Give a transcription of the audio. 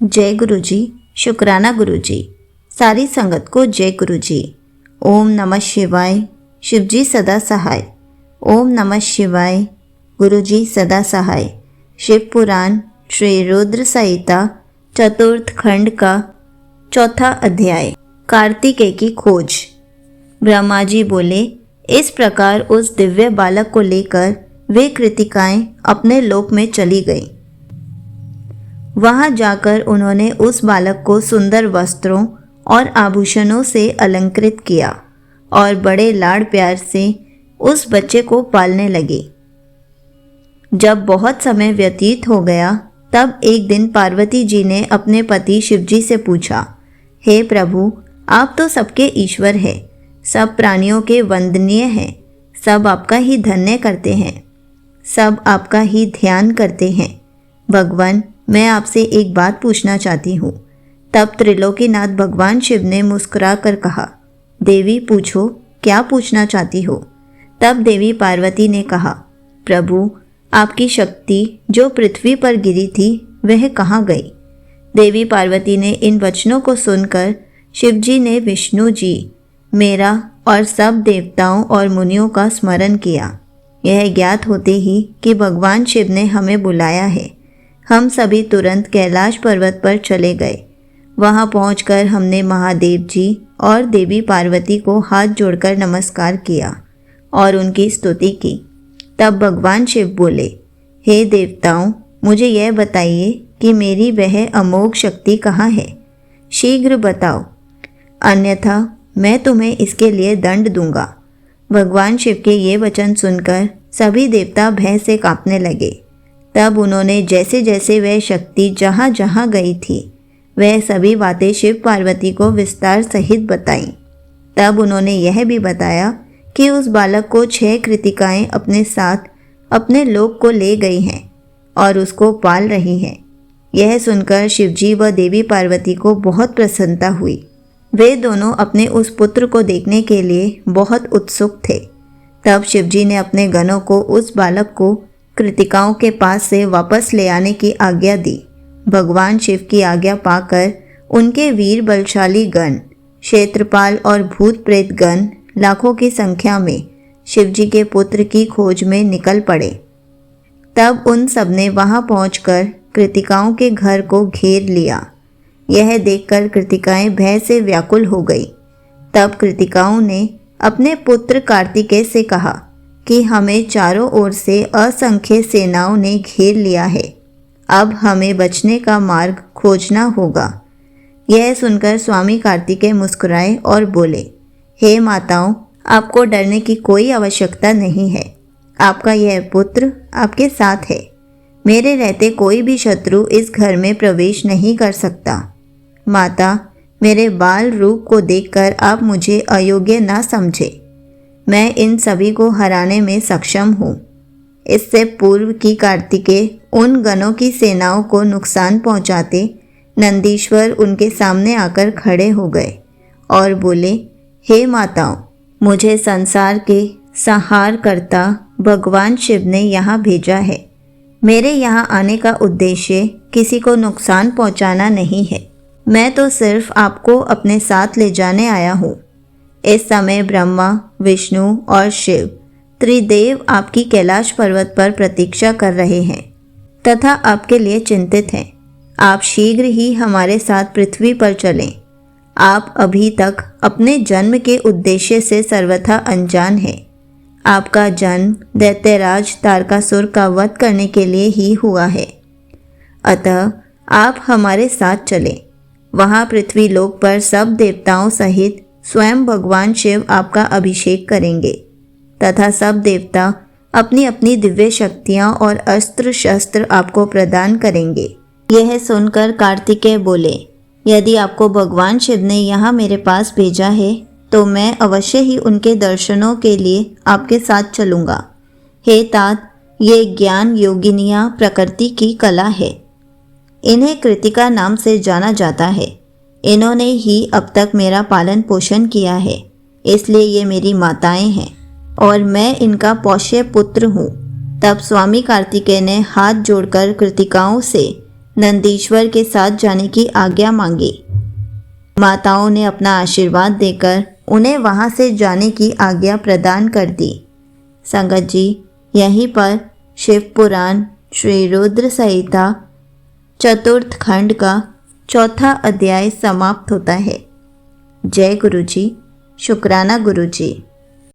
जय गुरु जी। शुक्राना गुरु जी। सारी संगत को जय गुरु जी। ओम नमः शिवाय। शिव जी सदा सहाय। ओम नमः शिवाय। गुरु जी सदा सहाय। शिव पुराण श्री रुद्र संहिता चतुर्थ खंड का चौथा अध्याय, कार्तिकेय की खोज। ब्रह्मा जी बोले, इस प्रकार उस दिव्य बालक को लेकर वे कृतिकाएं अपने लोक में चली गईं। वहां जाकर उन्होंने उस बालक को सुंदर वस्त्रों और आभूषणों से अलंकृत किया और बड़े लाड़ प्यार से उस बच्चे को पालने लगी। जब बहुत समय व्यतीत हो गया, तब एक दिन पार्वती जी ने अपने पति शिवजी से पूछा, हे प्रभु, आप तो सबके ईश्वर हैं, सब प्राणियों के वंदनीय हैं, सब आपका ही धन्य करते हैं, सब आपका ही ध्यान करते हैं। भगवान, मैं आपसे एक बात पूछना चाहती हूँ। तब त्रिलोकीनाथ भगवान शिव ने मुस्कुरा कर कहा, देवी पूछो, क्या पूछना चाहती हो। तब देवी पार्वती ने कहा, प्रभु, आपकी शक्ति जो पृथ्वी पर गिरी थी वह कहाँ गई। देवी पार्वती ने इन वचनों को सुनकर शिवजी ने विष्णु जी, मेरा और सब देवताओं और मुनियों का स्मरण किया। यह ज्ञात होते ही कि भगवान शिव ने हमें बुलाया है, हम सभी तुरंत कैलाश पर्वत पर चले गए। वहां पहुंचकर हमने महादेव जी और देवी पार्वती को हाथ जोड़कर नमस्कार किया और उनकी स्तुति की। तब भगवान शिव बोले, हे देवताओं, मुझे यह बताइए कि मेरी वह अमोघ शक्ति कहाँ है, शीघ्र बताओ, अन्यथा मैं तुम्हें इसके लिए दंड दूंगा। भगवान शिव के ये वचन सुनकर सभी देवता भय से कांपने लगे। तब उन्होंने जैसे जैसे वह शक्ति जहाँ जहाँ गई थी वह सभी बातें शिव पार्वती को विस्तार सहित बताईं। तब उन्होंने यह भी बताया कि उस बालक को 6 कृतिकाएं अपने साथ अपने लोक को ले गई हैं और उसको पाल रही हैं। यह सुनकर शिवजी व देवी पार्वती को बहुत प्रसन्नता हुई। वे दोनों अपने उस पुत्र को देखने के लिए बहुत उत्सुक थे। तब शिवजी ने अपने गणों को उस बालक को कृतिकाओं के पास से वापस ले आने की आज्ञा दी। भगवान शिव की आज्ञा पाकर उनके वीर बलशाली गण, क्षेत्रपाल और भूत प्रेत गण लाखों की संख्या में शिवजी के पुत्र की खोज में निकल पड़े। तब उन सबने वहां पहुंचकर कृतिकाओं के घर को घेर लिया। यह देखकर कृतिकाएं भय से व्याकुल हो गई। तब कृतिकाओं ने अपने पुत्र कार्तिकेय से कहा कि हमें चारों ओर से असंख्य सेनाओं ने घेर लिया है, अब हमें बचने का मार्ग खोजना होगा। यह सुनकर स्वामी कार्तिकेय मुस्कुराए और बोले, हे माताओं, आपको डरने की कोई आवश्यकता नहीं है, आपका यह पुत्र आपके साथ है। मेरे रहते कोई भी शत्रु इस घर में प्रवेश नहीं कर सकता। माता, मेरे बाल रूप को देखकर आप मुझे अयोग्य न समझे, मैं इन सभी को हराने में सक्षम हूँ। इससे पूर्व की कार्तिकेय उन गणों की सेनाओं को नुकसान पहुँचाते नंदीश्वर उनके सामने आकर खड़े हो गए और बोले, हे माताओं, मुझे संसार के संहारकर्ता भगवान शिव ने यहाँ भेजा है। मेरे यहाँ आने का उद्देश्य किसी को नुकसान पहुँचाना नहीं है, मैं तो सिर्फ आपको अपने साथ ले जाने आया हूँ। इस समय ब्रह्मा, विष्णु और शिव त्रिदेव आपकी कैलाश पर्वत पर प्रतीक्षा कर रहे हैं तथा आपके लिए चिंतित हैं। आप शीघ्र ही हमारे साथ पृथ्वी पर चलें। आप अभी तक अपने जन्म के उद्देश्य से सर्वथा अनजान हैं। आपका जन्म दैत्यराज तारकासुर का वध करने के लिए ही हुआ है। अतः आप हमारे साथ चलें। वहाँ पृथ्वी लोक पर सब देवताओं सहित स्वयं भगवान शिव आपका अभिषेक करेंगे तथा सब देवता अपनी अपनी दिव्य शक्तियाँ और अस्त्र शस्त्र आपको प्रदान करेंगे। यह सुनकर कार्तिकेय बोले, यदि आपको भगवान शिव ने यहाँ मेरे पास भेजा है तो मैं अवश्य ही उनके दर्शनों के लिए आपके साथ चलूँगा। हे तात, ये ज्ञान योगिनियाँ प्रकृति की कला है। इन्हें कृतिका नाम से जाना जाता है। इन्होंने ही अब तक मेरा पालन पोषण किया है, इसलिए ये मेरी माताएं हैं और मैं इनका पौष्य पुत्र हूँ। तब स्वामी कार्तिकेय ने हाथ जोड़कर कृतिकाओं से नंदीश्वर के साथ जाने की आज्ञा मांगी। माताओं ने अपना आशीर्वाद देकर उन्हें वहां से जाने की आज्ञा प्रदान कर दी। संगत जी, यहीं पर शिव पुराण श्री रुद्र संहिता चतुर्थ खंड का चौथा अध्याय समाप्त होता है। जय गुरु जी। शुक्राना गुरु जी।